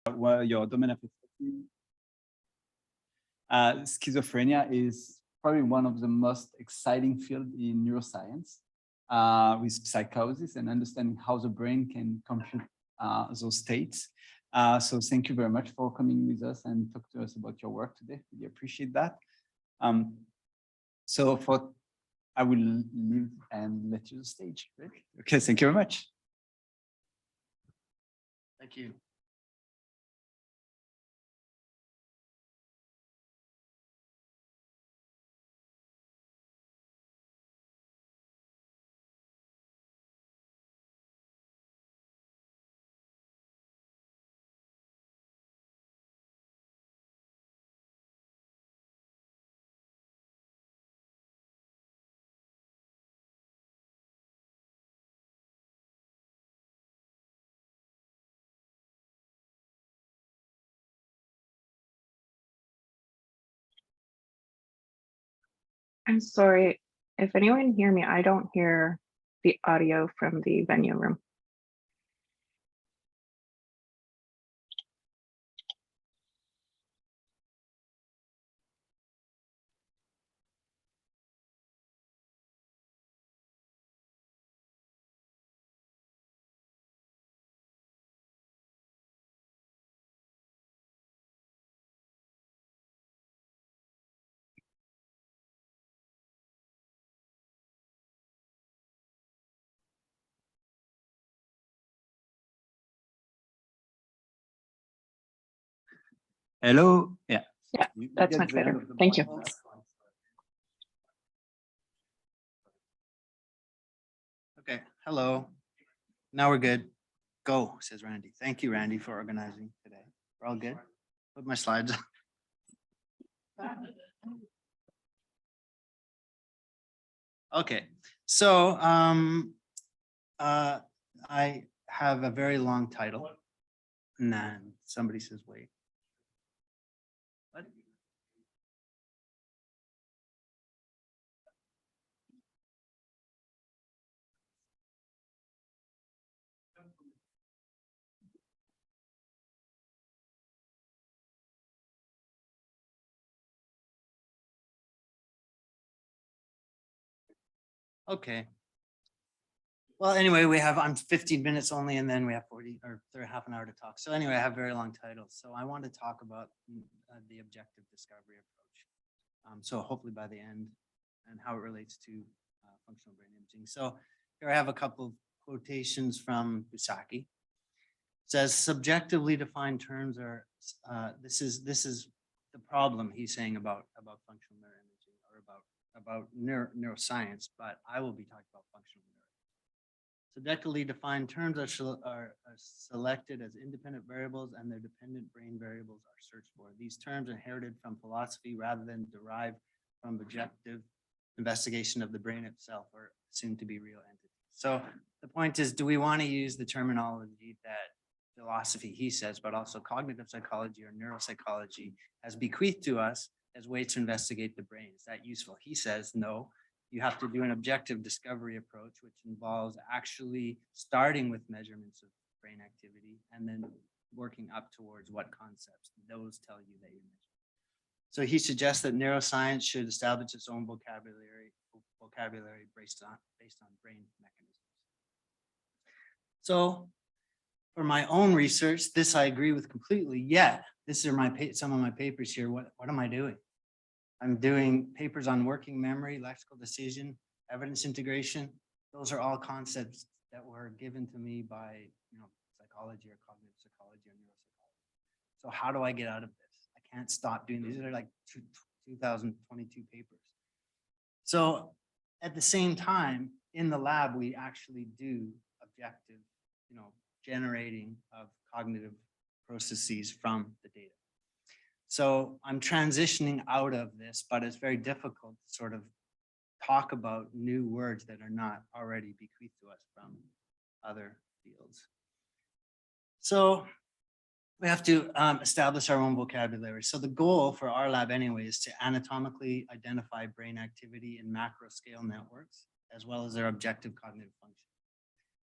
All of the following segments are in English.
your domain of expertise. Schizophrenia is probably one of the most exciting fields in neuroscience, with psychosis and understanding how the brain can compute those states. So thank you very much for coming with us and talk to us about your work today. We appreciate that. I will leave and let you the stage. Right? Okay, thank you very much. Thank you. I'm sorry, if anyone can hear me, I don't hear the audio from the venue room. Hello. Yeah. Yeah, that's much better. Thank you. Okay, hello. Now we're good. Go, says Randy. Thank you, Randy, for organizing today. We're all good. Put my slides on. Okay, so I have a very long title. And then somebody says, wait. What? Okay. Well, anyway, I'm 15 minutes only, and then we have 40 or half an hour to talk. So anyway, I have very long titles. So I want to talk about the objective discovery approach. So hopefully by the end, and how it relates to functional brain imaging. So here I have a couple of quotations from Busaki. It says subjectively defined terms are, this is the problem he's saying about functional neuroimaging or about neuroscience, but I will be talking about functional neuroimaging. Subjectively defined terms are selected as independent variables, and their dependent brain variables are searched for. These terms are inherited from philosophy rather than derived from objective investigation of the brain itself or assumed to be real entities. So the point is, do we want to use the terminology that philosophy, he says, but also cognitive psychology or neuropsychology has bequeathed to us as ways to investigate the brain? Is that useful? He says, no. You have to do an objective discovery approach, which involves actually starting with measurements of brain activity and then working up towards what concepts those tell you that you measure. So he suggests that neuroscience should establish its own vocabulary based on brain mechanisms. So for my own research, this I agree with completely. Yet, this are some of my papers here. What am I doing? I'm doing papers on working memory, lexical decision, evidence integration. Those are all concepts that were given to me by psychology or cognitive psychology or neuropsychology. So how do I get out of this? I can't stop doing these. These are like 2022 papers. So at the same time, in the lab, we actually do objective, generating of cognitive processes from the data. So I'm transitioning out of this, but it's very difficult to sort of talk about new words that are not already bequeathed to us from other fields. So we have to establish our own vocabulary. So the goal for our lab anyway is to anatomically identify brain activity in macro scale networks, as well as their objective cognitive function.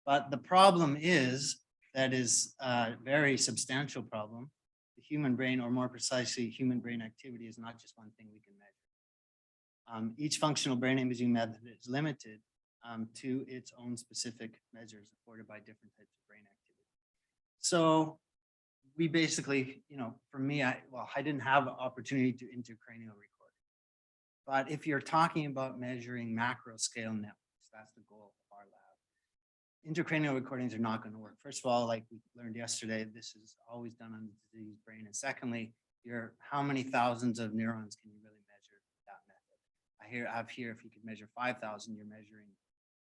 But the problem is that is a very substantial problem. The human brain, or more precisely, human brain activity is not just one thing we can measure. Each functional brain imaging method is limited to its own specific measures afforded by different types of brain activity. So we basically, for me, I didn't have an opportunity to intracranial record. But if you're talking about measuring macro scale networks, that's the goal of our lab. Intracranial recordings are not going to work. First of all, like we learned yesterday, this is always done on the diseased brain. And secondly, how many thousands of neurons can you really measure that method? I have here, if you could measure 5,000, you're measuring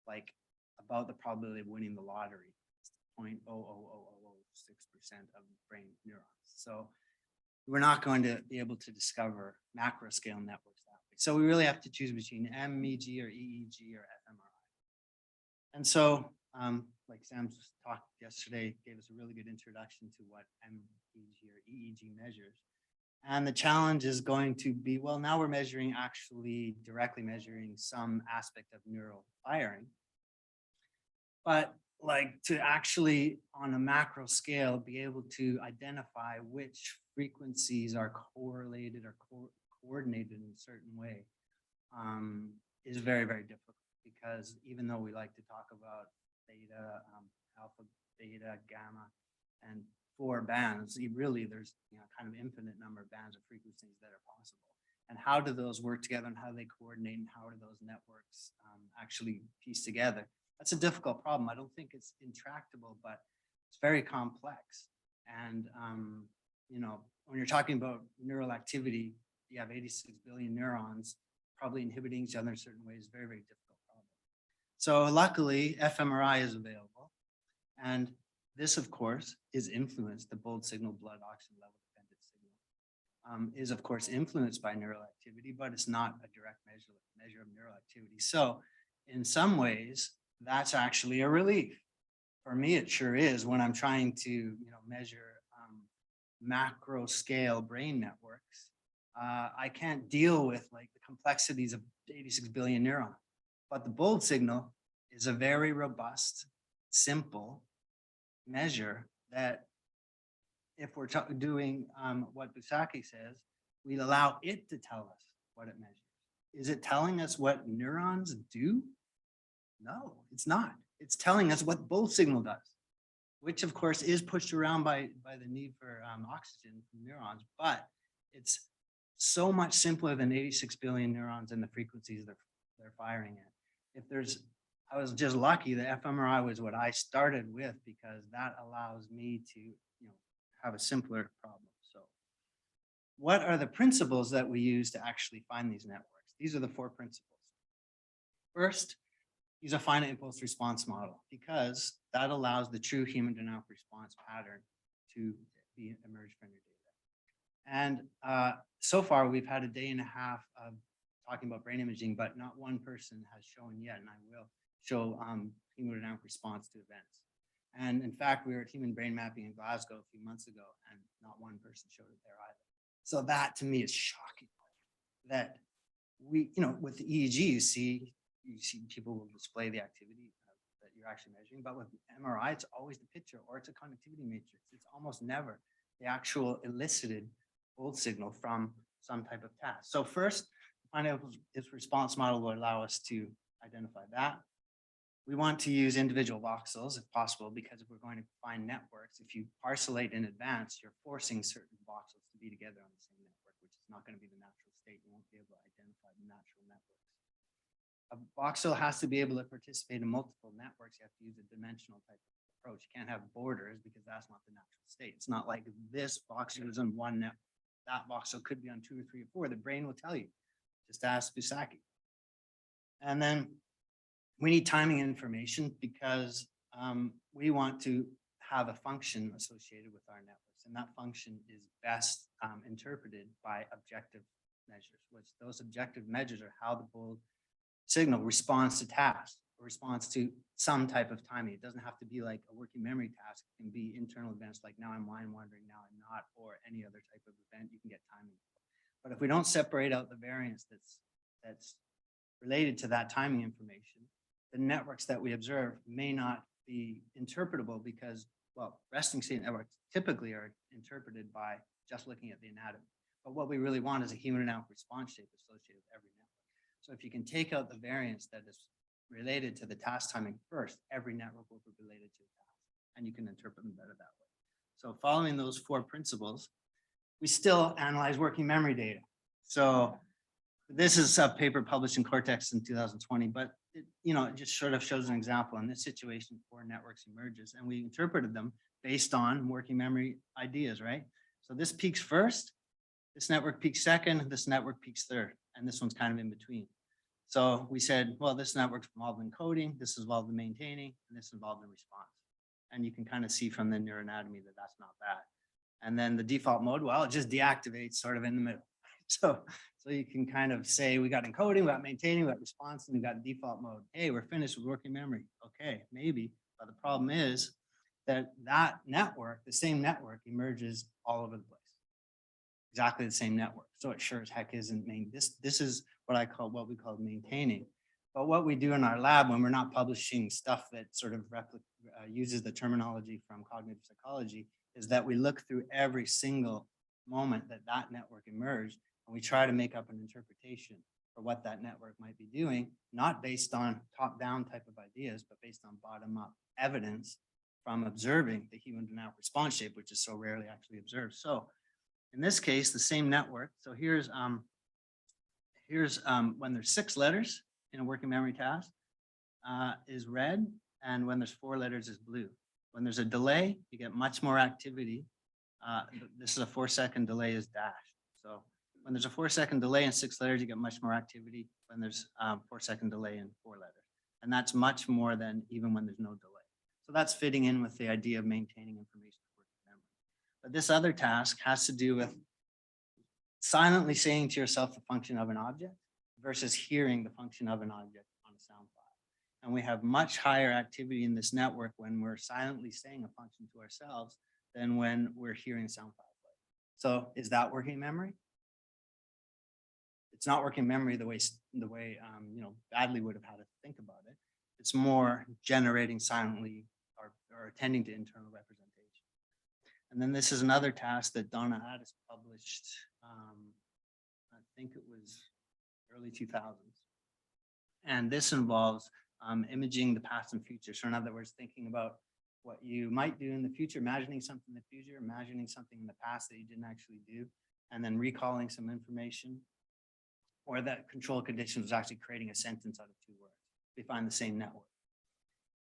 like about the probability of winning the lottery. It's 0.00006% of brain neurons. So we're not going to be able to discover macro scale networks that way. So we really have to choose between MEG or EEG or fMRI. And so, like Sam's talk yesterday, gave us a really good introduction to what MEG or EEG measures. And the challenge is going to be, well, now we're actually directly measuring some aspect of neural firing. But like to actually on a macro scale be able to identify which frequencies are correlated or coordinated in a certain way is very, very difficult, because even though we like to talk about theta, alpha, beta, gamma, and 4 bands, really there's kind of infinite number of bands of frequencies that are possible. And how do those work together, and how do they coordinate, and how do those networks actually piece together? That's a difficult problem. I don't think it's intractable, but it's very complex. And when you're talking about neural activity, you have 86 billion neurons probably inhibiting each other in certain ways. Very, very difficult problem. So luckily, fMRI is available. And this, of course, is influenced, the bold signal blood oxygen level dependent signal is, of course, influenced by neural activity, but it's not a direct measure of neural activity. So in some ways, that's actually a relief. For me, it sure is when I'm trying to measure macro scale brain networks. I can't deal with like the complexities of 86 billion neurons. But the bold signal is a very robust, simple measure that if we're doing what Busaki says, we allow it to tell us what it measures. Is it telling us what neurons do? No, it's not. It's telling us what bold signal does, which of course is pushed around by the need for oxygen from neurons, but it's so much simpler than 86 billion neurons and the frequencies they're firing at. I was just lucky that fMRI was what I started with, because that allows me to have a simpler problem. So what are the principles that we use to actually find these networks? These are the 4 principles. First, use a finite impulse response model, because that allows the true human dynamic response pattern to emerge from your data. And so far, we've had a day and a half of talking about brain imaging, but not one person has shown yet, and I will show hemodynamic response to events. And in fact, we were at Human Brain Mapping in Glasgow a few months ago, and not one person showed it there either. So that to me is shocking, that we, with the EEG, you see people will display the activity that you're actually measuring, but with MRI, it's always the picture, or it's a conductivity matrix. It's almost never the actual elicited bold signal from some type of task. So first, finite impulse response model will allow us to identify that. We want to use individual voxels if possible, because if we're going to find networks, if you parcellate in advance, you're forcing certain voxels to be together on the same network, which is not going to be the natural state. You won't be able to identify the natural networks. A voxel has to be able to participate in multiple networks. You have to use a dimensional type of approach. You can't have borders, because that's not the natural state. It's not like this voxel is on one network. That voxel could be on 2 or 3 or 4. The brain will tell you. Just ask Busaki. And then we need timing information, because we want to have a function associated with our networks. And that function is best interpreted by objective measures, which those objective measures are how the bold signal responds to tasks, or responds to some type of timing. It doesn't have to be like a working memory task. It can be internal events like now I'm mind wandering, now I'm not, or any other type of event you can get timing. But if we don't separate out the variance that's related to that timing information, the networks that we observe may not be interpretable, because well, resting state networks typically are interpreted by just looking at the anatomy. But what we really want is a hemodynamic response shape associated with every network. So if you can take out the variance that is related to the task timing first, every network will be related to the task, and you can interpret them better that way. So following those 4 principles, we still analyze working memory data. So this is a paper published in Cortex in 2020, but it just sort of shows an example. In this situation, 4 networks emerges, and we interpreted them based on working memory ideas, right? So this peaks first, this network peaks second, this network peaks third, and this one's kind of in between. So we said, well, this network's involved in coding, this is involved in maintaining, and this is involved in response. And you can kind of see from the neuroanatomy that that's not bad. And then the default mode, well, it just deactivates sort of in the middle. So you can kind of say we got encoding, we got maintaining, we got response, and we got default mode. Hey, we're finished with working memory. Okay, maybe, but the problem is that network, the same network, emerges all over the place. Exactly the same network. So it sure as heck isn't this is what we call maintaining. But what we do in our lab when we're not publishing stuff that sort of uses the terminology from cognitive psychology is that we look through every single moment that network emerged, and we try to make up an interpretation for what that network might be doing, not based on top-down type of ideas, but based on bottom-up evidence from observing the hemodynamic response shape, which is so rarely actually observed. So in this case, the same network. So here's when there's 6 letters in a working memory task is red, and when there's 4 letters is blue. When there's a delay, you get much more activity. This is a 4-second delay is dashed. So when there's a 4-second delay in 6 letters, you get much more activity when there's 4-second delay in 4 letters. And that's much more than even when there's no delay. So that's fitting in with the idea of maintaining information in working memory. But this other task has to do with silently saying to yourself the function of an object versus hearing the function of an object on a sound file. And we have much higher activity in this network when we're silently saying a function to ourselves than when we're hearing sound file play. So is that working memory? It's not working memory the way Badley would have had to think about it. It's more generating silently or attending to internal representation. And then this is another task that Donna Addis published, I think it was early 2000s. And this involves imaging the past and future. So in other words, thinking about what you might do in the future, imagining something in the future, imagining something in the past that you didn't actually do, and then recalling some information, or that control condition was actually creating a sentence out of 2 words. We find the same network.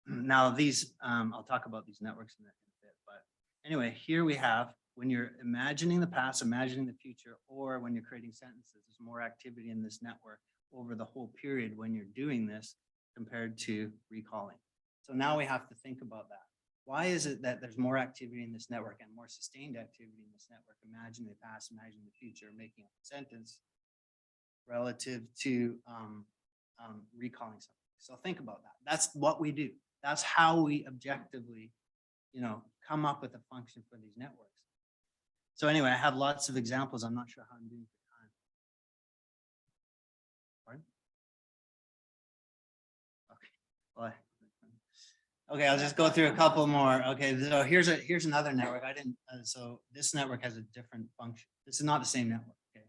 Now these, I'll talk about these networks in a bit, but anyway, here we have, when you're imagining the past, imagining the future, or when you're creating sentences, there's more activity in this network over the whole period when you're doing this compared to recalling. So now we have to think about that. Why is it that there's more activity in this network and more sustained activity in this network, imagining the past, imagining the future, making up a sentence, relative to recalling something? So think about that. That's what we do. That's how we objectively, come up with a function for these networks. So anyway, I have lots of examples. I'm not sure how I'm doing for time. Pardon? Okay. Well, okay, I'll just go through a couple more. Okay, so here's another network. So this network has a different function. This is not the same network. Okay,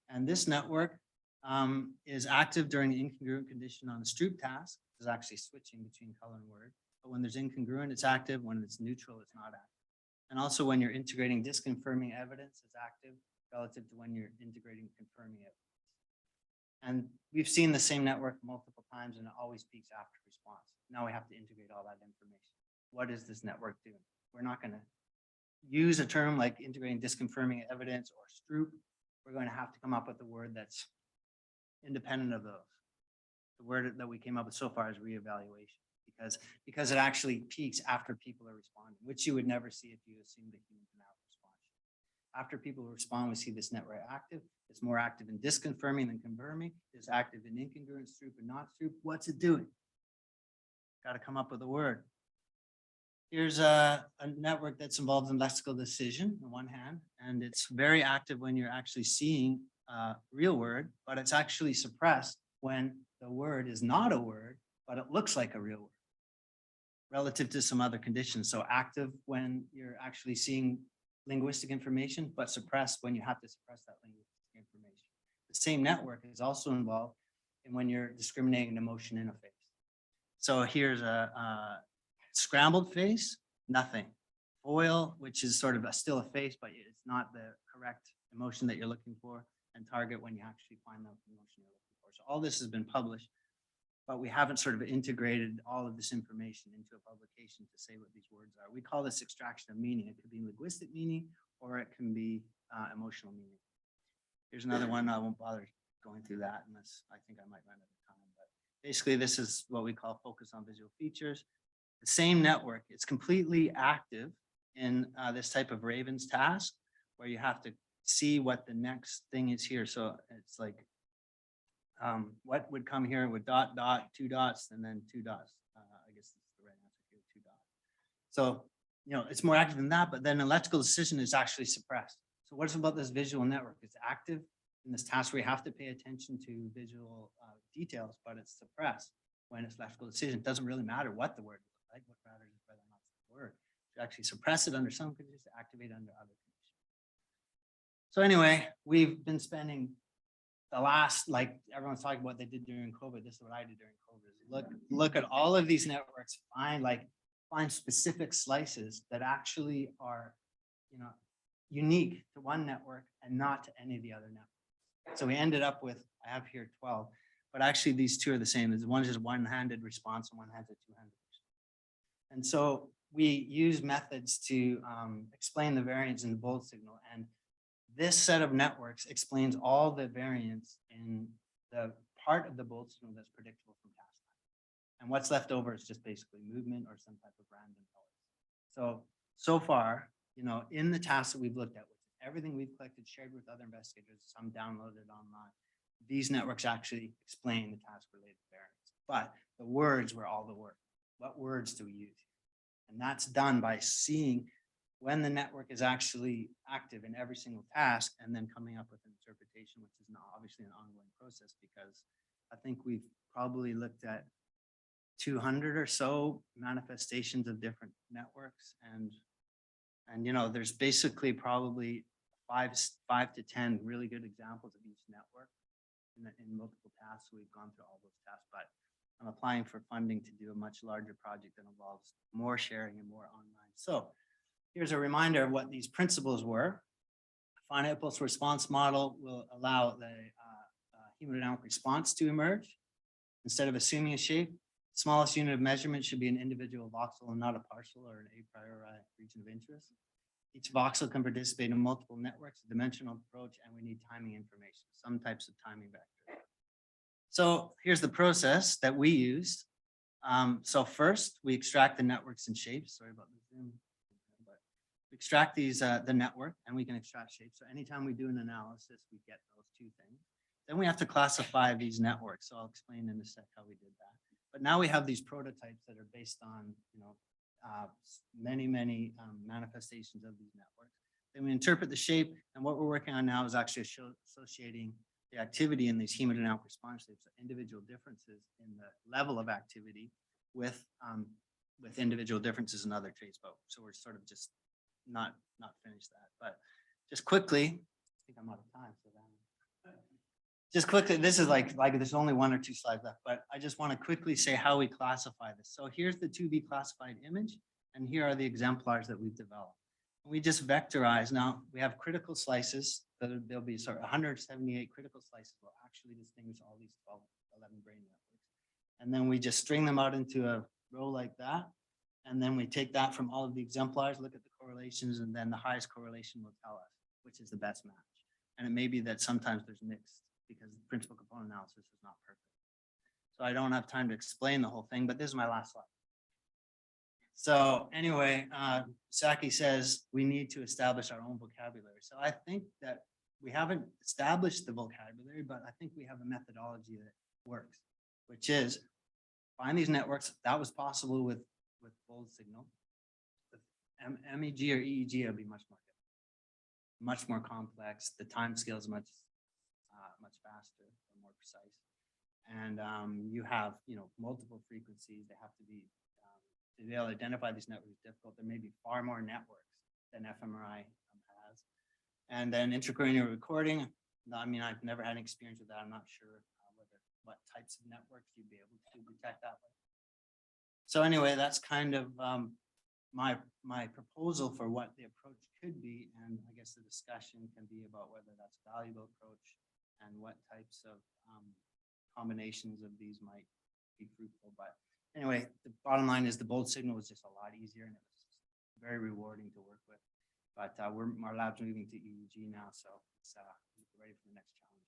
and this network is active during the incongruent condition on a Stroop task. It's actually switching between color and word. But when there's incongruent, it's active. When it's neutral, it's not active. And also when you're integrating disconfirming evidence, it's active relative to when you're integrating confirming evidence. And we've seen the same network multiple times, and it always peaks after response. Now we have to integrate all that information. What is this network doing? We're not going to use a term like integrating disconfirming evidence or Stroop. We're going to have to come up with a word that's independent of those. The word that we came up with so far is reevaluation, because it actually peaks after people are responding, which you would never see if you assumed a human response. After people respond, we see this network active. It's more active in disconfirming than confirming. It's active in incongruent, Stroop, and not Stroop. What's it doing? Got to come up with a word. Here's a network that's involved in lexical decision on one hand, and it's very active when you're actually seeing a real word, but it's actually suppressed when the word is not a word, but it looks like a real word. relative to some other conditions. So active when you're actually seeing linguistic information, but suppressed when you have to suppress that linguistic information. The same network is also involved in when you're discriminating emotion in a face. So here's a scrambled face, nothing. Foil, which is sort of still a face, but it's not the correct emotion that you're looking for, and target when you actually find the emotion you're looking for. So all this has been published, but we haven't sort of integrated all of this information into a publication to say what these words are. We call this extraction of meaning. It could be linguistic meaning, or it can be emotional meaning. Here's another one. I won't bother going through that unless I think I might run out of time. But basically, this is what we call focus on visual features. The same network, it's completely active in this type of Ravens task, where you have to see what the next thing is here. So it's like, what would come here with dot, dot, 2 dots, and then 2 dots. I guess that's the right answer here, 2 dots. So, it's more active than that, but then electrical decision is actually suppressed. So what is about this visual network? It's active in this task where you have to pay attention to visual details, but it's suppressed when it's electrical decision. It doesn't really matter what the word is like. What matters is whether or not it's the word. To actually suppress it under some conditions, activate under other conditions. So anyway, we've been spending the last, like everyone's talking about what they did during COVID. This is what I did during COVID. Look at all of these networks, find specific slices that actually are, unique to one network and not to any of the other networks. So we ended up with, I have here 12, but actually these two are the same. One is just one-handed response and one has a two-handed response. And so we use methods to explain the variance in the bold signal. And this set of networks explains all the variance in the part of the bold signal that's predictable from task time. And what's left over is just basically movement or some type of random noise. So far, in the tasks that we've looked at, which is everything we've collected, shared with other investigators, some downloaded online, these networks actually explain the task-related variance. But the words were all the work. What words do we use? And that's done by seeing when the network is actually active in every single task and then coming up with an interpretation, which is not obviously an ongoing process, because I think we've probably looked at 200 or so manifestations of different networks. And there's basically probably five to 10 really good examples of each network in multiple tasks. So we've gone through all those tasks, but I'm applying for funding to do a much larger project that involves more sharing and more online. So here's a reminder of what these principles were. A finite pulse response model will allow the hemodynamic response to emerge. Instead of assuming a shape, the smallest unit of measurement should be an individual voxel and not a partial or an a priori region of interest. Each voxel can participate in multiple networks, a dimensional approach, and we need timing information, some types of timing vector. So here's the process that we used. So first, we extract the networks and shapes. Sorry about the zoom. But we extract these, the network, and we can extract shapes. So anytime we do an analysis, we get those two things. Then we have to classify these networks. So I'll explain in a sec how we did that. But now we have these prototypes that are based on, many manifestations of these networks. Then we interpret the shape, and what we're working on now is actually associating the activity in these hemodynamic response shapes, so individual differences in the level of activity with individual differences in other traits. But so we're sort of just not finished that. But just quickly, I think I'm out of time. So just quickly, this is like there's only 1 or 2 slides left, but I just want to quickly say how we classify this. So here's the to be classified image, and here are the exemplars that we've developed. We just vectorize. Now we have critical slices. There'll be 178 critical slices will actually distinguish all these 11 brain networks. And then we just string them out into a row like that. And then we take that from all of the exemplars, look at the correlations, and then the highest correlation will tell us which is the best match. And it may be that sometimes there's mixed, because the principal component analysis is not perfect. So I don't have time to explain the whole thing, but this is my last slide. So anyway, Saki says we need to establish our own vocabulary. So I think that we haven't established the vocabulary, but I think we have a methodology that works, which is find these networks. That was possible with bold signal. With MEG or EEG, it'll be much more complex. The time scale is much faster or more precise. And you have, multiple frequencies. They have to be to be able to identify these networks is difficult. There may be far more networks than fMRI has. And then intracranial recording, I mean, I've never had an experience with that. I'm not sure what types of networks you'd be able to detect that way. So anyway, that's kind of my proposal for what the approach could be. And I guess the discussion can be about whether that's a valuable approach and what types of combinations of these might be fruitful. But anyway, the bottom line is the bold signal was just a lot easier and it was very rewarding to work with. But our lab's moving to EEG now, so it's ready for the next challenge,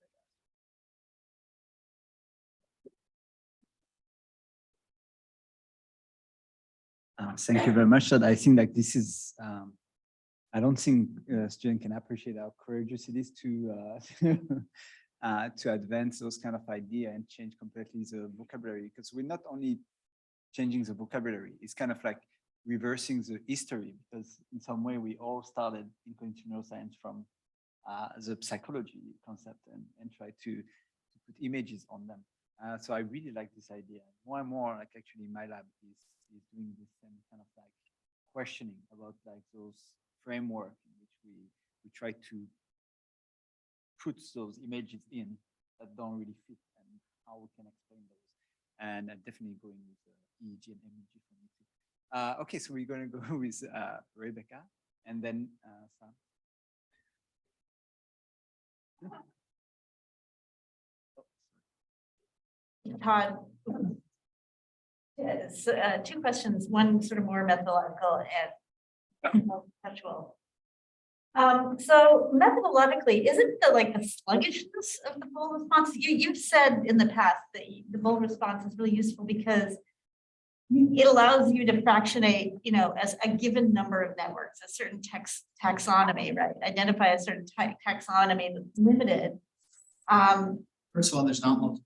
I guess. Thank you very much, Todd. I think like this is, I don't think students can appreciate how courageous it is to to advance those kind of idea and change completely the vocabulary, because we're not only changing the vocabulary, it's kind of like reversing the history, because in some way we all started in cognitive neuroscience from the psychology concept and try to put images on them. So I really like this idea. More and more, like actually my lab is doing this same kind of like questioning about like those framework in which we try to put those images in that don't really fit and how we can explain those. And definitely going with EEG and MEG for me too. Okay, so we're going to go with Rebecca and then Sam. Todd, yes, two questions, one sort of more methodological and conceptual. So methodologically, isn't the sluggishness of the bold response? You've said in the past that the bold response is really useful because it allows you to fractionate, as a given number of networks, a certain taxonomy, right? Identify a certain taxonomy that's limited. First of all, there's not multiple.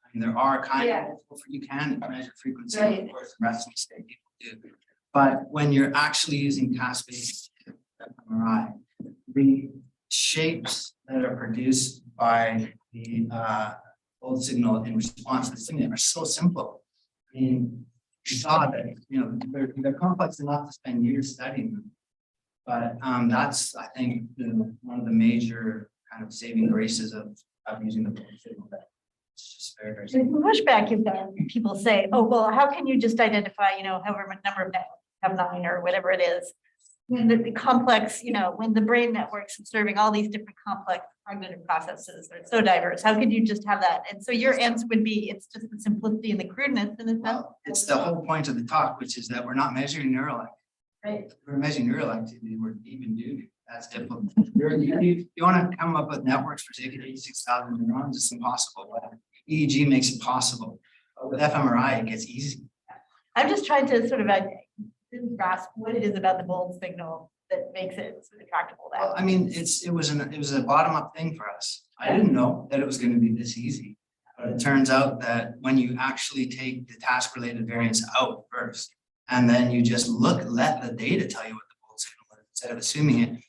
I mean, there are kind of you can measure frequency, right. Of course, the rest of the state people do. But when you're actually using task-based fMRI, the shapes that are produced by the bold signal in response to the signal are so simple. I mean, you saw that they're complex enough to spend years studying them. But that's, I think, one of the major kind of saving graces of using the bold signal. It's just very, very simple. Pushback you've got, people say, oh, well, how can you just identify, however much number of networks, have 9 or whatever it is, when the complex, when the brain networks observing all these different complex cognitive processes are so diverse, how could you just have that? And so your answer would be, it's just the simplicity and the crudeness in a sense. Well, it's the whole point of the talk, which is that we're not measuring neural activity. Right. We're measuring neural activity. We're even doing that's difficult. You want to come up with networks for 86,000 neurons, it's impossible. But EEG makes it possible. But with fMRI, it gets easy. I'm just trying to sort of grasp what it is about the bold signal that makes it sort of tractable. Well, I mean, it was a bottom-up thing for us. I didn't know that it was going to be this easy, but it turns out that when you actually take the task-related variance out first, and then you just let the data tell you what the bold signal is instead of assuming it.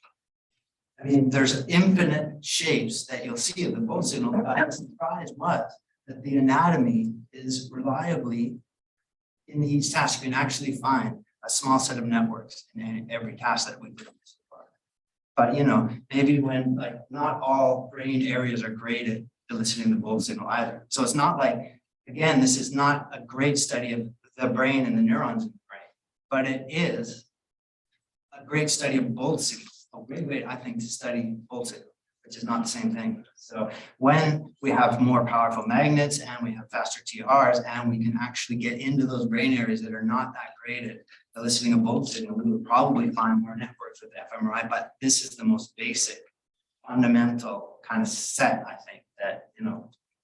I mean, there's infinite shapes that you'll see of the bold signal. But the surprise was that the anatomy is reliably in each task. You can actually find a small set of networks in every task that we've done so far. But maybe when not all brain areas are great at eliciting the bold signal either. So it's not like, again, this is not a great study of the brain and the neurons in the brain, but it is a great study of bold signal. A great way, I think, to study bold signal, which is not the same thing. So when we have more powerful magnets and we have faster TRs and we can actually get into those brain areas that are not that great at eliciting a bold signal, we would probably find more networks with fMRI. But this is the most basic, fundamental kind of set, I think, that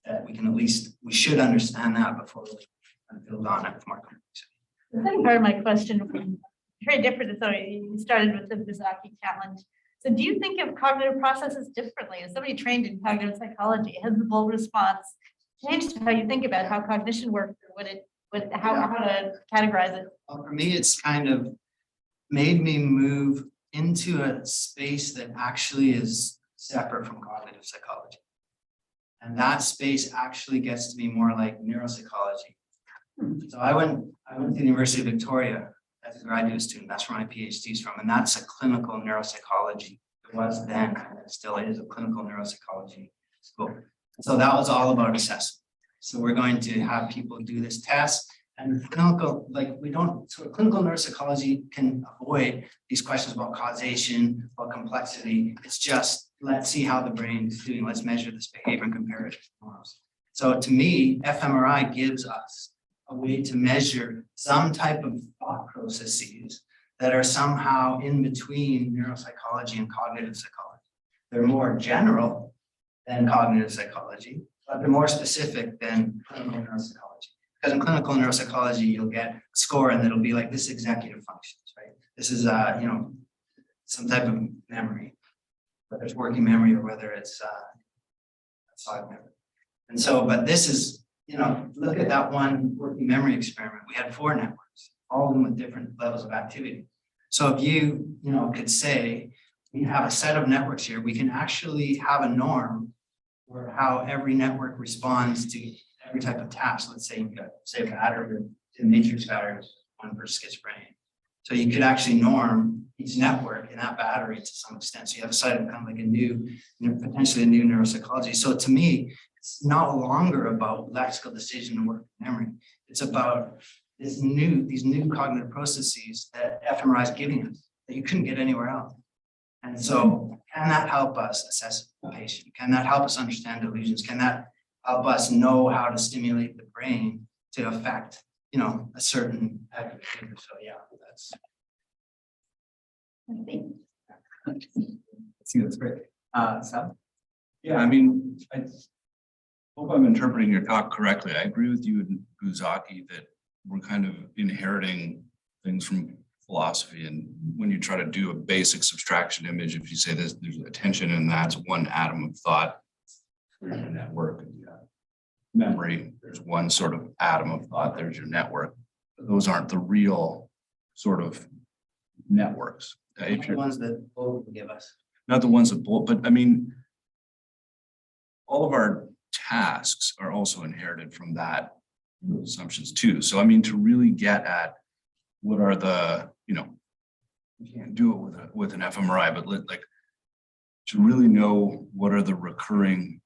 that we can we should understand that before we build on it more complexity. The second part of my question, very different. So you started with the Bizaki challenge. So do you think of cognitive processes differently? As somebody trained in cognitive psychology, has the bold response changed how you think about how cognition works, or how to categorize it? Well, for me, it's kind of made me move into a space that actually is separate from cognitive psychology. And that space actually gets to be more like neuropsychology. So I went to the University of Victoria as a graduate student. That's where my PhD is from, and that's a clinical neuropsychology. It was then, and it still is, a clinical neuropsychology school. So that was all about assessment. So we're going to have people do this test, and clinical, clinical neuropsychology can avoid these questions about causation, about complexity. It's just, let's see how the brain is doing. Let's measure this behavior and compare it to norms. So to me, fMRI gives us a way to measure some type of thought processes that are somehow in between neuropsychology and cognitive psychology. They're more general than cognitive psychology, but they're more specific than clinical neuropsychology. Because in clinical neuropsychology, you'll get a score and it'll be like this executive functions, right? This is, some type of memory, whether it's working memory or whether it's solid memory. And so, but this is, look at that one working memory experiment. We had 4 networks, all of them with different levels of activity. So if you, could say, we have a set of networks here, we can actually have a norm for how every network responds to every type of task. Let's say you've got, a battery, the matrix battery is 1 for schizophrenia. So you could actually norm each network in that battery to some extent. So you have a side of kind of like a new, potentially a new neuropsychology. So to me, it's no longer about lexical decision and working memory. It's about these new cognitive processes that fMRI is giving us that you couldn't get anywhere else. And so can that help us assess the patient? Can that help us understand delusions? Can that help us know how to stimulate the brain to affect, a certain type of behavior? So yeah, that's. I think that's great. Sal? Yeah, I mean, I hope I'm interpreting your talk correctly. I agree with you and Buzaki that we're kind of inheriting things from philosophy. And when you try to do a basic subtraction image, if you say there's attention and that's one atom of thought, there's your network. Memory, there's one sort of atom of thought, there's your network. But those aren't the real sort of networks. The ones that both give us. Not the ones that both, but I mean, all of our tasks are also inherited from that assumptions too. So I mean, to really get at what are the, you can't do it with an fMRI, but to really know what are the recurring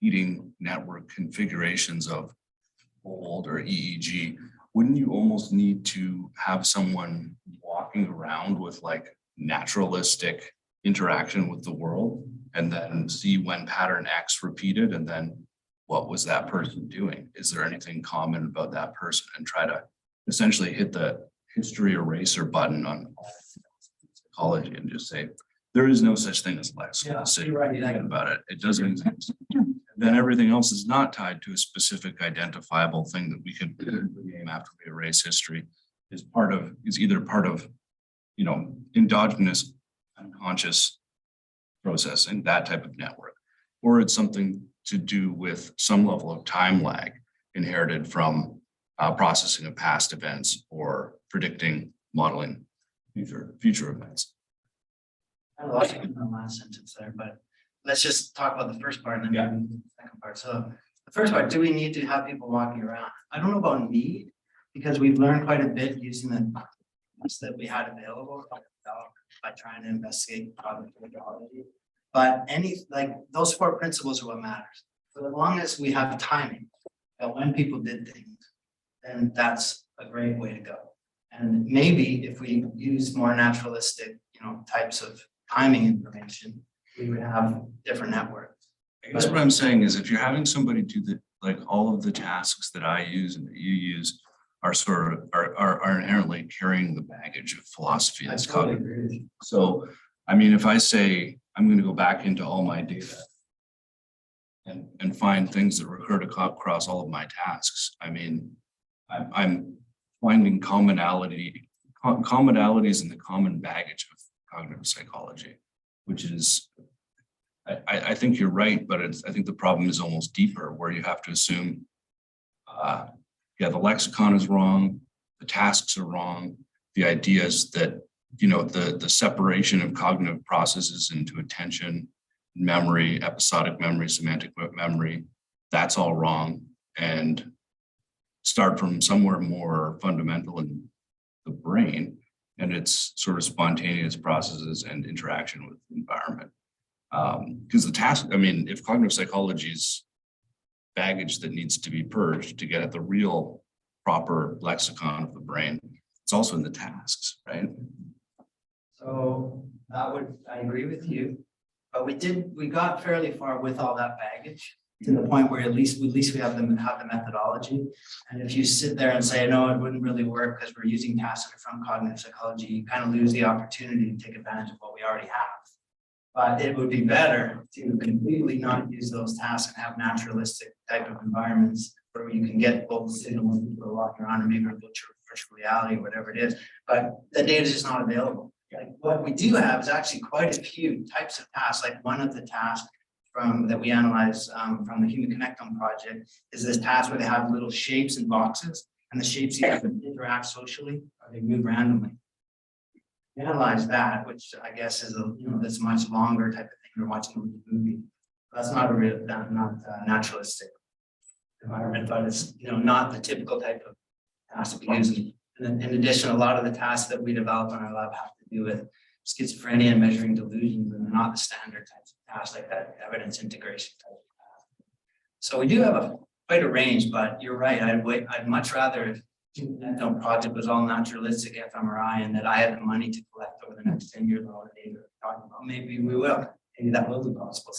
eating network configurations of OLD or EEG, wouldn't you almost need to have someone walking around with naturalistic interaction with the world and then see when pattern X repeated and then what was that person doing? Is there anything common about that person? And try to essentially hit the history eraser button on psychology and just say, there is no such thing as lexical decision. You're right, About it. It doesn't exist. Then everything else is not tied to a specific identifiable thing that we could name after we erase history is either part of, endogenous unconscious processing, that type of network, or it's something to do with some level of time lag inherited from processing of past events or predicting, modeling future events. I lost you in the last sentence there, but let's just talk about the first part and then maybe the second part. So the first part, do we need to have people walking around? I don't know about need, because we've learned quite a bit using the tools that we had available by trying to investigate cognitive biology. But those 4 principles are what matters. So as long as we have timing that when people did things, then that's a great way to go. And maybe if we use more naturalistic, types of timing information, we would have different networks. I guess what I'm saying is if you're having somebody do all of the tasks that I use and that you use are inherently carrying the baggage of philosophy that's cognitive. So, I mean, if I say I'm going to go back into all my data and find things that recur across all of my tasks, I mean, I'm finding commonalities in the common baggage of cognitive psychology, which is, I think you're right, but I think the problem is almost deeper, where you have to assume, the lexicon is wrong, the tasks are wrong, the ideas that, the separation of cognitive processes into attention, memory, episodic memory, semantic memory, that's all wrong. And start from somewhere more fundamental in the brain and its sort of spontaneous processes and interaction with the environment. Because the task, I mean, if cognitive psychology is baggage that needs to be purged to get at the real proper lexicon of the brain, it's also in the tasks, right? So I agree with you, but we got fairly far with all that baggage to the point where at least we have the methodology. And if you sit there and say, no, it wouldn't really work because we're using tasks from cognitive psychology, you kind of lose the opportunity to take advantage of what we already have. But it would be better to completely not use those tasks and have naturalistic type of environments where you can get both signals when people are walking around, or maybe virtual reality, whatever it is. But the data is just not available. Like what we do have is actually quite a few types of tasks. Like one of the tasks that we analyze from the Human Connectome project is this task where they have little shapes and boxes, and the shapes either interact socially or they move randomly. We analyze that, which I guess is this much longer type of thing. We're watching a movie. That's not a real, not naturalistic environment, but it's not the typical type of task we use. And then in addition, a lot of the tasks that we develop in our lab have to do with schizophrenia and measuring delusions, and they're not the standard types of tasks like that evidence integration type of task. So we do have quite a range, but you're right. I'd much rather if the project was all naturalistic fMRI and that I had the money to collect over the next 10 years all the data we're talking about. Maybe we will. Maybe that will be possible.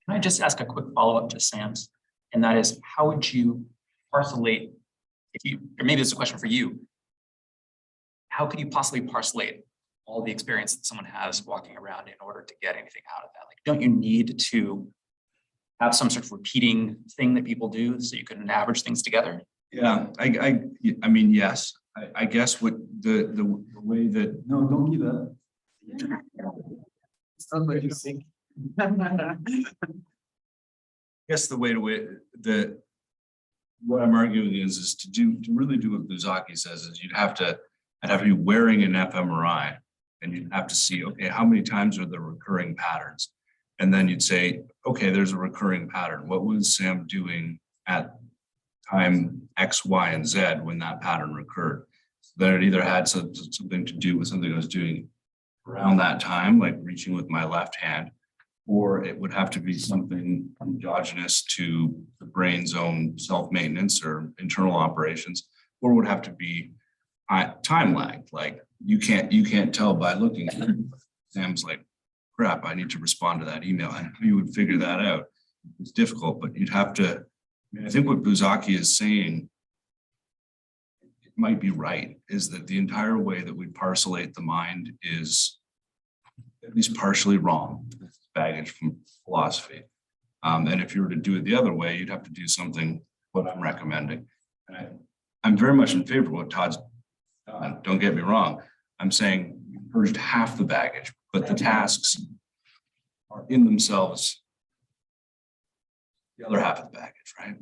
Can I just ask a quick follow-up to Sam's? And that is, how would you parcelate, or maybe it's a question for you, how could you possibly parcelate all the experience that someone has walking around in order to get anything out of that? Like, don't you need to have some sort of repeating thing that people do so you can average things together? Yeah, I mean, yes. I guess what the way that No, don't give up. It's not what you think. What I'm arguing is to really do what Buzaki says is I'd have to be wearing an fMRI, and you'd have to see, okay, how many times are there recurring patterns? And then you'd say, okay, there's a recurring pattern. What was Sam doing at time X, Y, and Z when that pattern recurred? So then it either had something to do with something I was doing around that time, like reaching with my left hand, or it would have to be something endogenous to the brain's own self-maintenance or internal operations, or it would have to be time lagged. Like you can't tell by looking at it. Sam's like, crap, I need to respond to that email. And you would figure that out. It's difficult, but you'd have to, I think what Buzaki is saying, it might be right, is that the entire way that we parcelate the mind is at least partially wrong. It's baggage from philosophy. And if you were to do it the other way, you'd have to do something what I'm recommending. And I'm very much in favor of what Todd's done. Don't get me wrong. I'm saying you purged half the baggage, but the tasks are in themselves the other half of the baggage, right?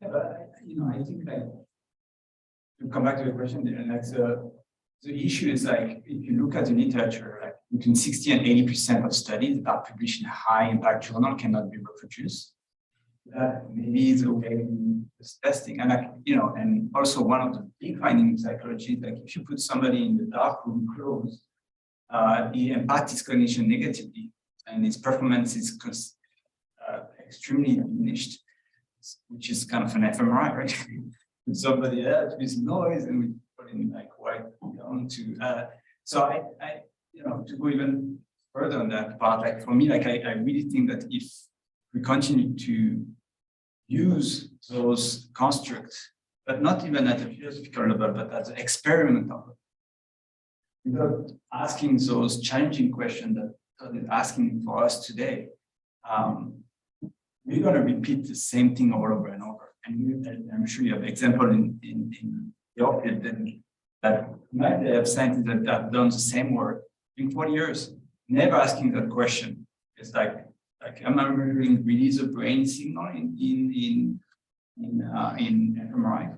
Yeah, but I think like to come back to the question, and like the issue is like if you look at the literature, like between 60 and 80% of studies that are published in a high impact journal cannot be reproduced. Maybe it's okay in this testing, and like and also one of the big findings in psychology is like if you put somebody in the dark room closed, it impacts his cognition negatively, and his performance is extremely diminished, which is kind of an fMRI, right? With somebody else with noise, and we put in like white down to. So I to go even further on that part, like for me, like I really think that if we continue to use those constructs, but not even at a philosophical level, but at the experimental level, without asking those challenging questions that Todd is asking for us today, we're going to repeat the same thing all over and over. And I'm sure you have example in your field that might have scientists that have done the same work in 40 years, never asking that question. It's like am I measuring release of brain signal in fMRI,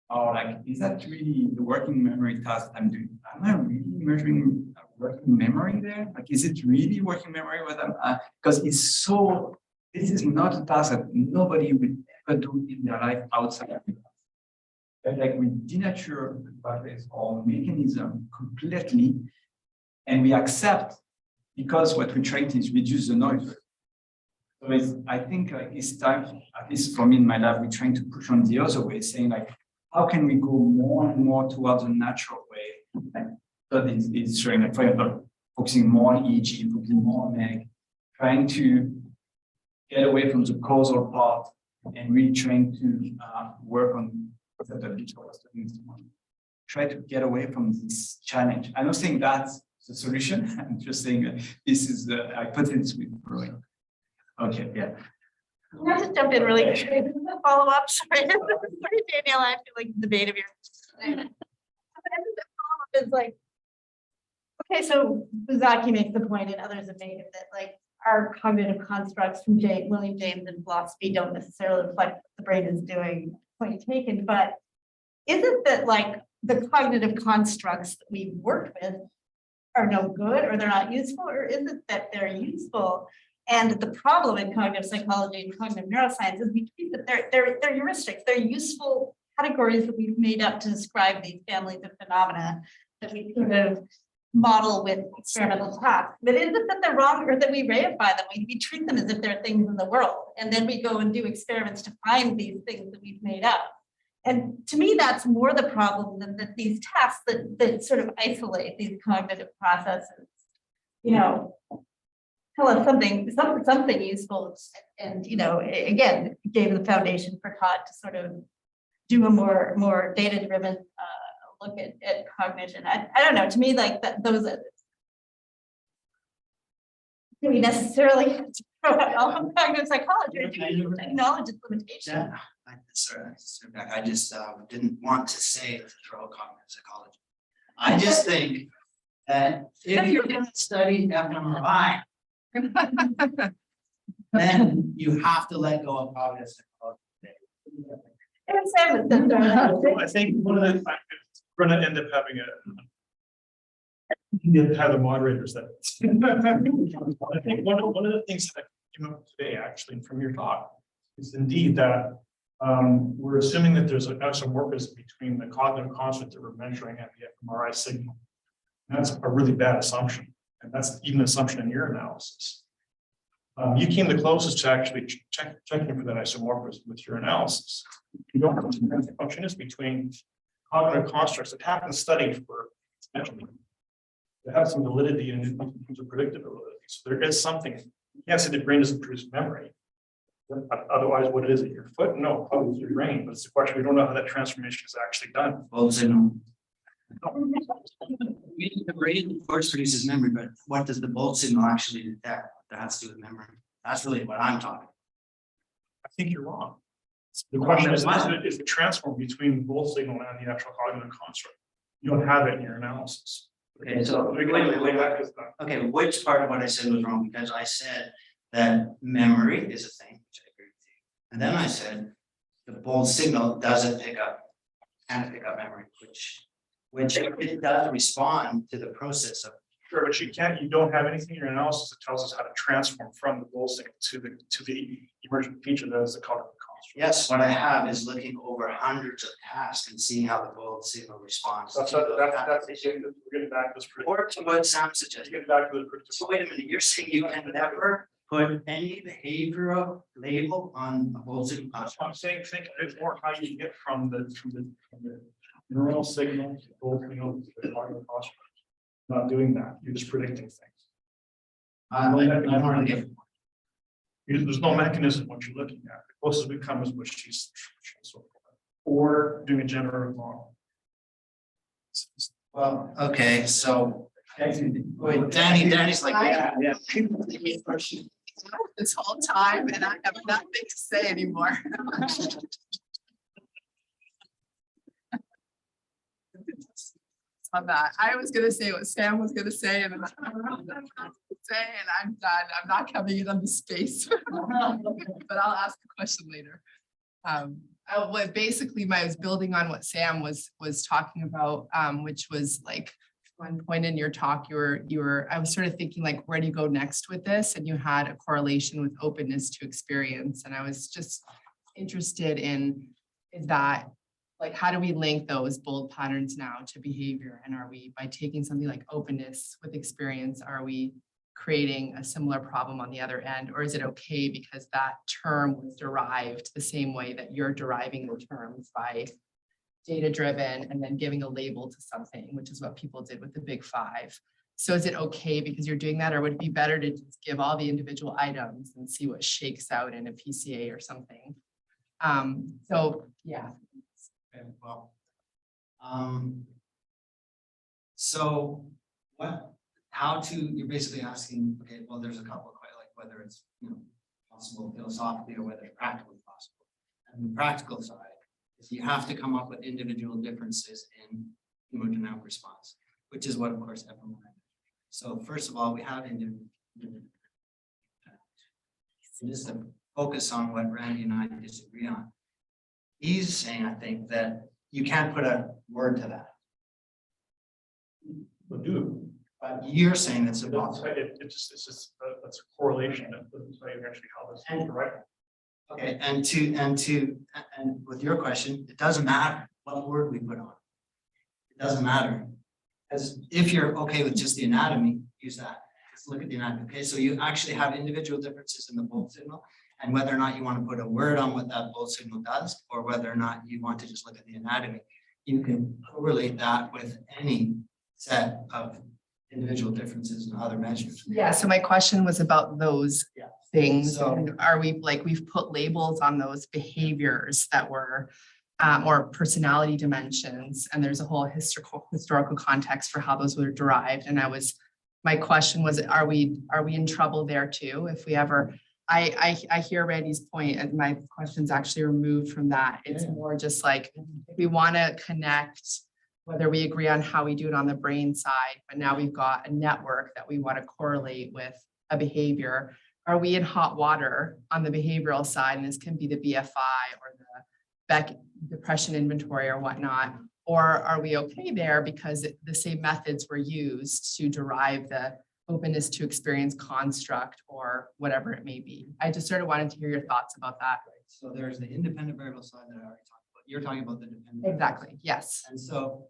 or like is that really the working memory task I'm doing? Am I really measuring working memory there? Like is it really working memory with them? Because it's so. This is not a task that nobody would can do in their life outside of the class. But like we denature the pathways or mechanism completely, and we accept because what we're trying to is reduce the noise. So I think it's time, at least for me in my lab, we're trying to push on the other way, saying like, how can we go more and more towards a natural way? But it's showing, like, for example, focusing more on EEG, focusing more on MEG, trying to get away from the causal part and really trying to work on the digital was doing this morning. Try to get away from this challenge. I'm not saying that's the solution. I'm just saying that this is the hypothesis we're growing. Okay, yeah. Can I just jump in really quick? Follow up. Sorry, sorry, Danielle. I feel like the debate of your. But I think the follow up is like, okay, so Zaki makes the point, and others have made it, that like our cognitive constructs from William James and philosophy don't necessarily reflect what the brain is doing. Point taken, but isn't that like the cognitive constructs that we work with are no good, or they're not useful, or is it that they're useful? And the problem in cognitive psychology and cognitive neuroscience is we treat that they're heuristics, they're useful categories that we've made up to describe these families of phenomena that we sort of model with experimental tasks. But is it that they're wrong, or that we reify them? We treat them as if they're things in the world, and then we go and do experiments to find these things that we've made up. And to me, that's more the problem than that these tasks that sort of isolate these cognitive processes, you know, tell us something useful, and you know, again, gave the foundation for Todd to sort of do a more data-driven look at cognition. I don't know, to me, like that, those are, do we necessarily have to throw out all of cognitive psychology, or do we acknowledge its limitations? Yeah, I just didn't want to say to throw cognitive psychology. I just think that if you're going to study fMRI, then you have to let go of cognitive psychology. I think one of the factors we're going to end up having you have the moderators that. I think one of the things that came up today, actually, from your talk, is indeed that we're assuming that there's an isomorphism between the cognitive construct that we're measuring and the fMRI signal. And that's a really bad assumption, and that's even an assumption in your analysis. You came the closest to actually checking for that isomorphism with your analysis. You don't know what the function is between cognitive constructs that have been studied for exponentially. They have some validity in terms of predictability. So there is something. You can't say the brain doesn't produce memory. Otherwise, what it is at your foot? No, probably it's your brain. But it's the question, we don't know how that transformation is actually done. Well, signal. The brain, of course, produces memory, but what does the bolt signal actually detect? That has to do with memory. That's really what I'm talking about. I think you're wrong. The question is the transform between the bolt signal and the actual cognitive construct. You don't have it in your analysis. Okay, so wait. Okay, which part of what I said was wrong? Because I said that memory is a thing, which I agree with you. And then I said the bolt signal doesn't pick up memory, which it does respond to the process of. Sure, but you don't have anything in your analysis that tells us how to transform from the bolt signal to the emergent feature that is the cognitive construct. Yes, what I have is looking over hundreds of tasks and seeing how the bolt signal responds. That's we're getting back to this. Or to what Sam suggested. Getting back to the predictive. So wait a minute, you're saying you can never put any behavioral label on a bolt signal construct? I'm saying think a bit more how you get from the neuronal signal to the bolt signal to the cognitive construct. Not doing that, you're just predicting things. There's no mechanism what you're looking at. The closest we come is what she's or doing a generative model. Well, okay, so wait, Danny's like, yeah. This whole time, and I have nothing to say anymore. On that, I was going to say what Sam was going to say, and I'm done. I'm not coming in on the space, but I'll ask a question later. What basically I was building on what Sam was talking about, which was like one point in your talk, I was sort of thinking like, where do you go next with this? And you had a correlation with openness to experience, and I was just interested in is that, like, how do we link those bold patterns now to behavior? And are we, by taking something like openness with experience, are we creating a similar problem on the other end? Or is it okay because that term was derived the same way that you're deriving the terms by data-driven and then giving a label to something, which is what people did with the big five. So is it okay because you're doing that, or would it be better to just give all the individual items and see what shakes out in a PCA or something? So yeah. Okay, well, so you're basically asking, okay, well, there's a couple of quite like whether it's, possible philosophically or whether it's practically possible. And the practical side is you have to come up with individual differences in hemodynamic response, which is what, of course, fMRI. So first of all, we have individual. Just to focus on what Randy and I disagree on. He's saying, I think, that you can't put a word to that. But do. But you're saying it's impossible. It's just that's a correlation that doesn't tell you actually how this is right. Okay, and with your question, it doesn't matter what word we put on. It doesn't matter. As if you're okay with just the anatomy, use that. Just look at the anatomy. Okay, so you actually have individual differences in the bold signal, and whether or not you want to put a word on what that bold signal does, or whether or not you want to just look at the anatomy, you can correlate that with any set of individual differences and other measures. Yeah, so my question was about those things. So- And are we, like, we've put labels on those behaviors that were or personality dimensions, and there's a whole historical context for how those were derived. And my question was, are we in trouble there too? If we ever, I hear Randy's point, and my question's actually removed from that. It's more just like, we want to connect, whether we agree on how we do it on the brain side, but now we've got a network that we want to correlate with a behavior. Are we in hot water on the behavioral side? And this can be the BFI or the Beck depression inventory or whatnot. Or are we okay there because the same methods were used to derive the openness to experience construct or whatever it may be? I just sort of wanted to hear your thoughts about that. So there's the independent variable side that I already talked about. You're talking about the dependent. Exactly, yes. And so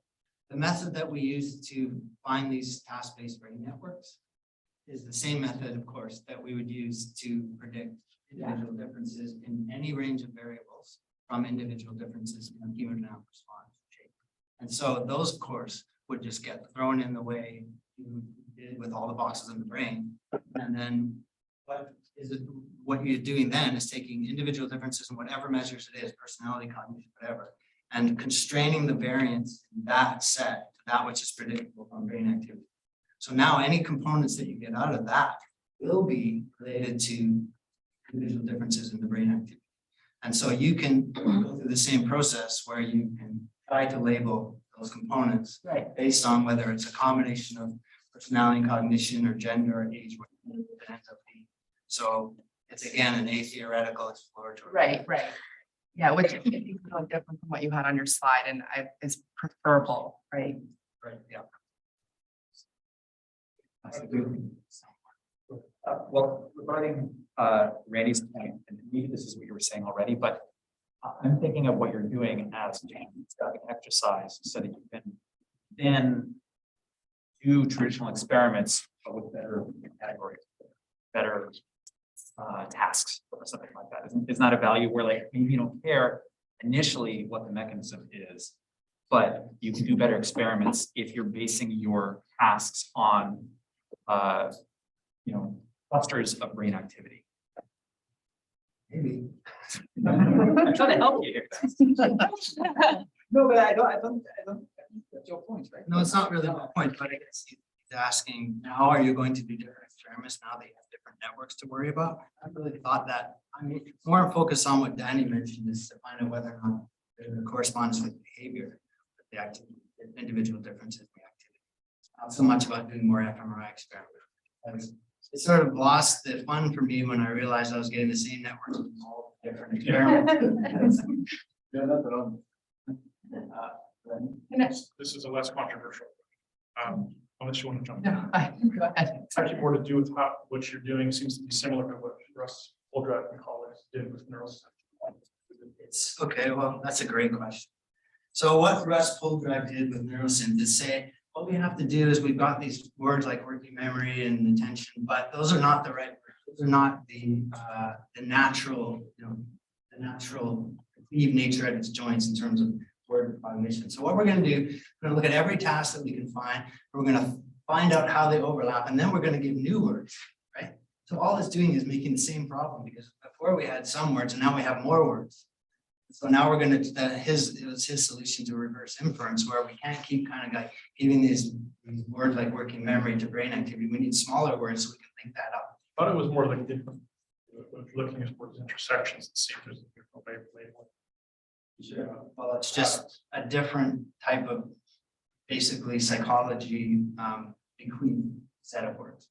the method that we use to find these task-based brain networks is the same method, of course, that we would use to predict individual differences in any range of variables from individual differences in hemodynamic response. And so those, of course, would just get thrown in the way you did with all the boxes in the brain. And then what you're doing then is taking individual differences in whatever measures it is, personality, cognition, whatever, and constraining the variance in that set to that which is predictable from brain activity. So now any components that you get out of that will be related to individual differences in the brain activity. And so you can go through the same process where you can try to label those components based on whether it's a combination of personality, cognition, or gender, or age, whatever it ends up being. So it's again an atheoretical exploratory. Right. Yeah, which is a little different from what you had on your slide, and is preferable, right? Right, yeah. Well, regarding Randy's point, and maybe this is what you were saying already, but I'm thinking of what you're doing as an exercise so that you can then do traditional experiments but with better categories, better tasks or something like that. Isn't that a value where, like, maybe you don't care initially what the mechanism is, but you can do better experiments if you're basing your tasks on clusters of brain activity. Maybe. I'm trying to help you here. No, but I don't that's your point, right? No, it's not really my point, but I guess he's asking, how are you going to do different experiments now that you have different networks to worry about? I really thought that, I mean, more focus on what Danny mentioned is to find out whether or not there's a correspondence with behavior, with the activity, the individual differences in the activity. It's not so much about doing more fMRI experiments. It sort of lost the fun for me when I realized I was getting the same networks from all different experiments. Yeah, that's wrong. This is a less controversial. Unless you want to jump. No, go ahead. It's actually more to do with what you're doing seems to be similar to what Russ Holdrath and colleagues did with neuroscience. It's okay, well, that's a great question. So what Russ Poldrack did with Neuroscience is say, what we have to do is we've got these words like working memory and attention, but those are not the right words. Those are not the natural, the natural cleave nature at its joints in terms of word cognition. So what we're going to do, we're going to look at every task that we can find. We're going to find out how they overlap, and then we're going to give new words, right? So all it's doing is making the same problem, because before we had some words and now we have more words. So now we're going to, it was his solution to reverse inference, where we can't keep kind of like giving these words like working memory to brain activity. We need smaller words so we can link that up. I thought it was more like different, looking at towards intersections and see if there's a different way of labeling. Sure. Well, it's just a different type of basically psychology between set of words.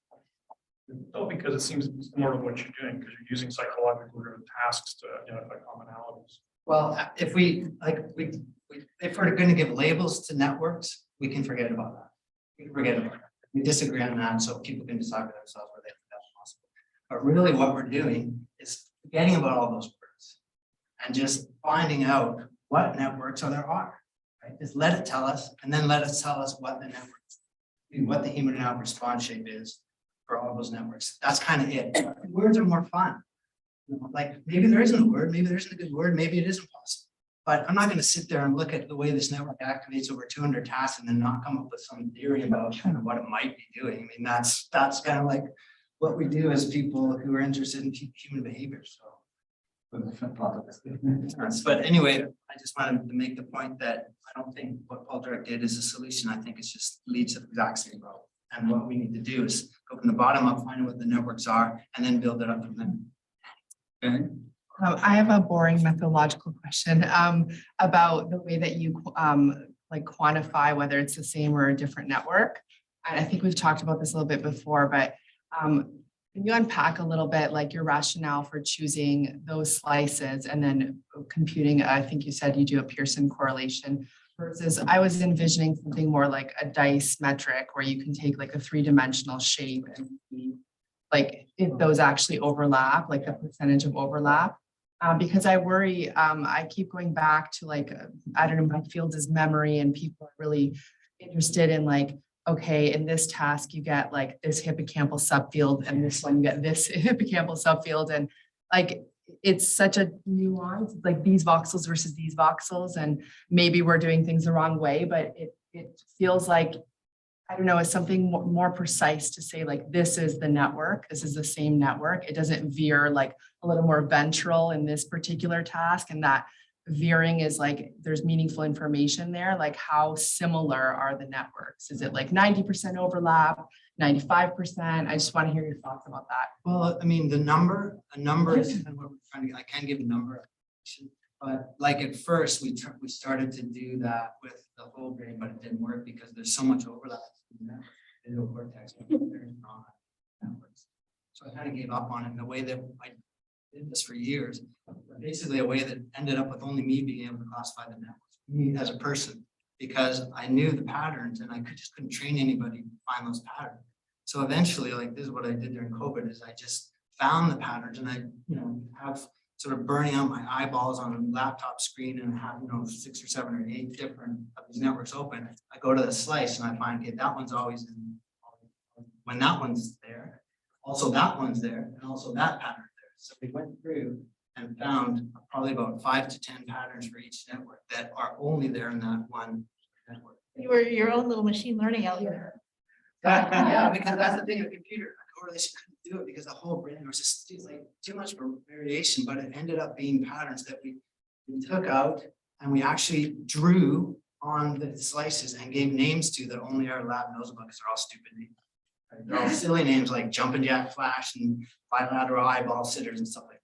No, because it seems more to what you're doing, because you're using psychological driven tasks to identify commonalities. Well, if we're going to give labels to networks, we can forget about that. We can forget about it. We disagree on that, so people can decide for themselves whether they think that's possible. But really what we're doing is forgetting about all those words and just finding out what networks there are, right? Just let it tell us, and then let us tell us what the networks, what the hemodynamic response shape is for all those networks. That's kind of it. Words are more fun. Like maybe there isn't a word, maybe there isn't a good word, maybe it isn't possible. But I'm not going to sit there and look at the way this network activates over 200 tasks and then not come up with some theory about kind of what it might be doing. I mean, that's kind of like what we do as people who are interested in human behavior. So, but anyway, I just wanted to make the point that I don't think what Poldrack did is a solution. I think it's just leads to the exact same problem. And what we need to do is go from the bottom up, find out what the networks are, and then build it up from there. Okay. I have a boring methodological question about the way that you like quantify whether it's the same or a different network. And I think we've talked about this a little bit before, but can you unpack a little bit like your rationale for choosing those slices and then computing, I think you said you do a Pearson correlation, versus I was envisioning something more like a dice metric where you can take like a three-dimensional shape and see like if those actually overlap, like the percentage of overlap. Because I worry, I keep going back to like, I don't know, my field is memory, and people are really interested in like, okay, in this task, you get like this hippocampal subfield, and this one you get this hippocampal subfield. And like, it's such a nuance, like these voxels versus these voxels. And maybe we're doing things the wrong way, but it feels like, I don't know, is something more precise to say like, this is the network, this is the same network. It doesn't veer like a little more ventral in this particular task, and that veering is like, there's meaningful information there. Like how similar are the networks? Is it like 90% overlap, 95%? I just want to hear your thoughts about that. Well, I mean, a number is kind of what we're trying to, I can't give a number, but like at first we started to do that with the whole brain, but it didn't work because there's so much overlap in the visual cortex. So I kind of gave up on it in a way that I did this for years, basically a way that ended up with only me being able to classify the networks, me as a person, because I knew the patterns and I just couldn't train anybody to find those patterns. So eventually, like this is what I did during COVID, is I just found the patterns, and I, have sort of burning out my eyeballs on a laptop screen and have, 6 or 7 or 8 different of these networks open. I go to the slice and I find, okay, that one's always in, when that one's there, also that one's there, and also that pattern there. So we went through and found probably about 5 to 10 patterns for each network that are only there in that one network. You were your own little machine learning algorithm. Yeah, because that's the thing with computer. Correlation couldn't do it because the whole brain was just like too much variation, but it ended up being patterns that we took out and we actually drew on the slices and gave names to that only our lab knows about because they're all stupid names. Right? They're all silly names like jumping jack flash and bilateral eyeball sitters and stuff like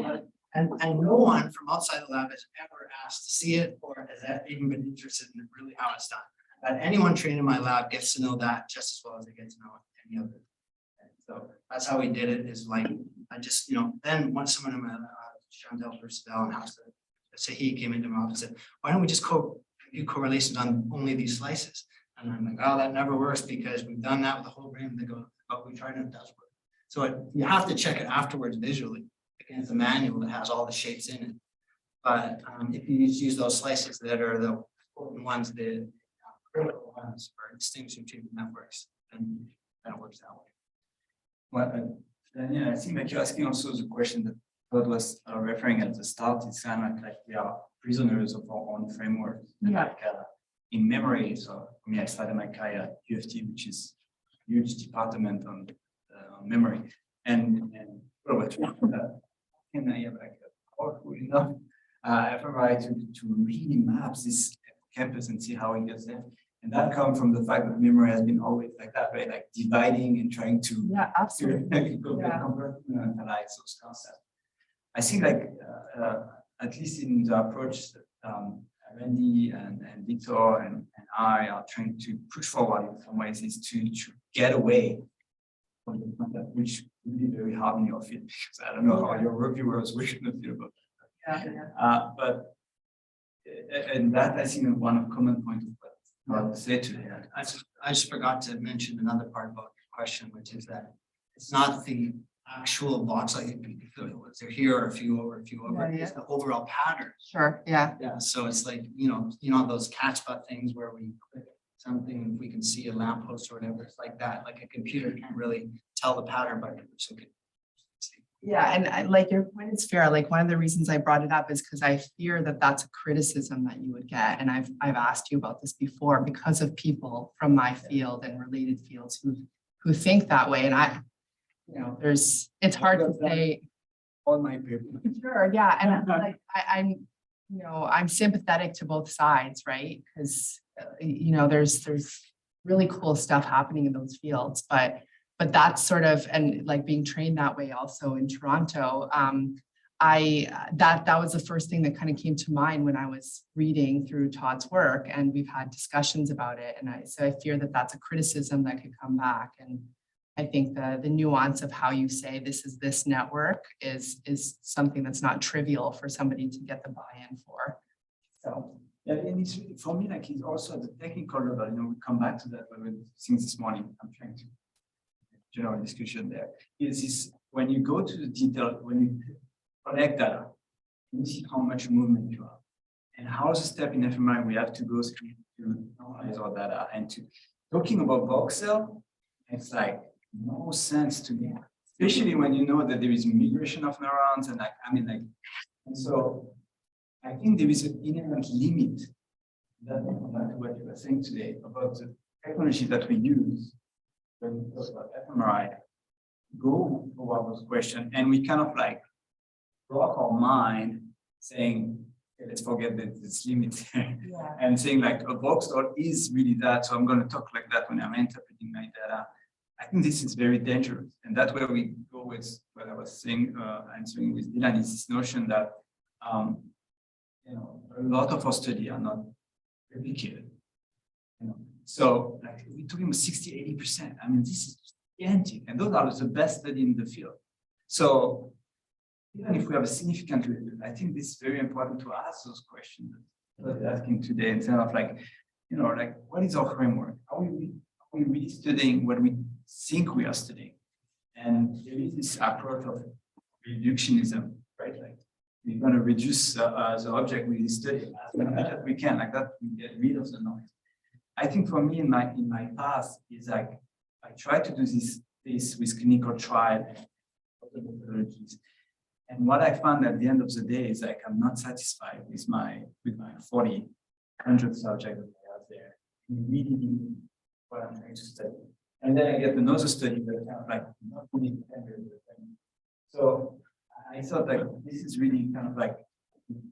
that. And no one from outside the lab has ever asked to see it or has even been interested in really how it's done. But anyone trained in my lab gets to know that just as well as they get to know any other. So that's how we did it, is like, I just, then once someone in my lab, Chantal Percival and Sahi came into my office and said, why don't we just compute correlations on only these slices? And I'm like, oh, that never works because we've done that with the whole brain. They go, oh, we tried and it does work. So you have to check it afterwards visually against the manual that has all the shapes in it. But if you use those slices that are the important ones, the critical ones for distinguishing between networks, then that works that way. Well, Daniel, I think that you're asking also the question that Todd was referring at the start. It's kind of like we are prisoners of our own framework. Yeah. Like, in memory, so for me, I started my career at UFT, which is a huge department on memory. And and I have like a powerful enough fMRI to really map this campus and see how it gets there. And that comes from the fact that memory has been always like that, right? Like dividing and trying to absolutely. compartmentalize those concepts. I think like at least in the approach that Randy and Victor and I are trying to push forward in some ways is to get away from the concept, which will be very hard in your field because I don't know how your reviewers will feel about that. But and that I think is one of common points of what I say today. I just forgot to mention another part about your question, which is that it's not the actual box, like if they're here or a few over, it's the overall pattern. Sure, yeah. Yeah, so it's like, those catch butt things where we click something, we can see a lamppost or whatever, it's like that, like a computer can't really tell the pattern, but a person can. Yeah, and like your point is fair. Like one of the reasons I brought it up is because I fear that that's a criticism that you would get. And I've asked you about this before because of people from my field and related fields who think that way. And it's hard to say. On my paper. Sure, yeah, and like I'm sympathetic to both sides, right? Because there's really cool stuff happening in those fields, but that's sort of, and like being trained that way also in Toronto, that was the first thing that kind of came to mind when I was reading through Todd's work, and we've had discussions about it, and so I fear that that's a criticism that could come back. And I think the nuance of how you say this is this network is something that's not trivial for somebody to get the buy-in for. So yeah, and it's for me like it's also at the technical level. We come back to that when we think this morning. I'm trying to general discussion there. Is this when you go to the detail, when you collect data, you see how much movement you have, and how the step in fMRI we have to go through to normalize our data. And to talking about voxel, it's like no sense to me, especially when you know that there is migration of neurons and and so I think there is an inherent limit that back to what you were saying today about the technology that we use when we talk about fMRI, go toward those questions, and we kind of like block our mind saying, okay, let's forget this limit and saying like a voxel is really that, so I'm going to talk like that when I'm interpreting my data. I think this is very dangerous, and that's where we go with what I was saying, answering with Dylan, is this notion that a lot of our studies are not replicated. So like we're talking about 60–80%. I mean, this is gigantic, and those are the best studies in the field. So even if we have a significant review, I think this is very important to ask those questions that we're asking today instead of like, like what is our framework? Are we really studying what we think we are studying? And there is this approach of reductionism, right? Like we're going to reduce the object we study as much as we can, like that we get rid of the noise. I think for me in my past is like I try to do this with clinical trial methodologies. And what I found at the end of the day is like I'm not satisfied with my 100 subjects that I have there. Really what I'm trying to study. And then I get another study that kind of like not really dependent. So I thought like this is really kind of like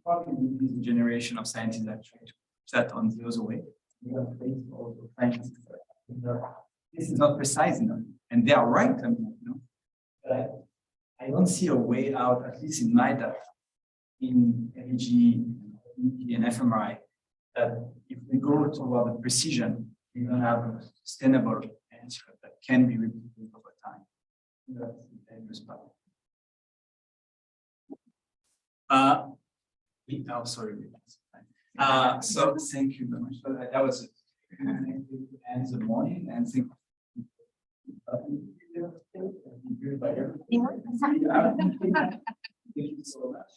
probably this generation of scientists that try to push that on the other way. We have faith also scientists. This is not precise enough, and they are right. But I don't see a way out, at least in my data, in MEG, and fMRI, that if we go toward the precision, we're going to have a sustainable answer that can be repeated over time. That's the dangerous part. Sorry. So thank you very much. So that was it. And the morning, and thank you. Thank you so much.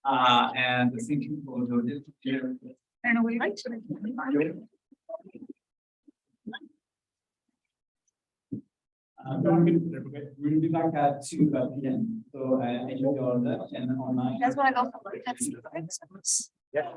And thank you for the. I don't know what you like. We'll be back at 2 p.m. So I enjoy your order and online. That's what I go for. That's. Yeah.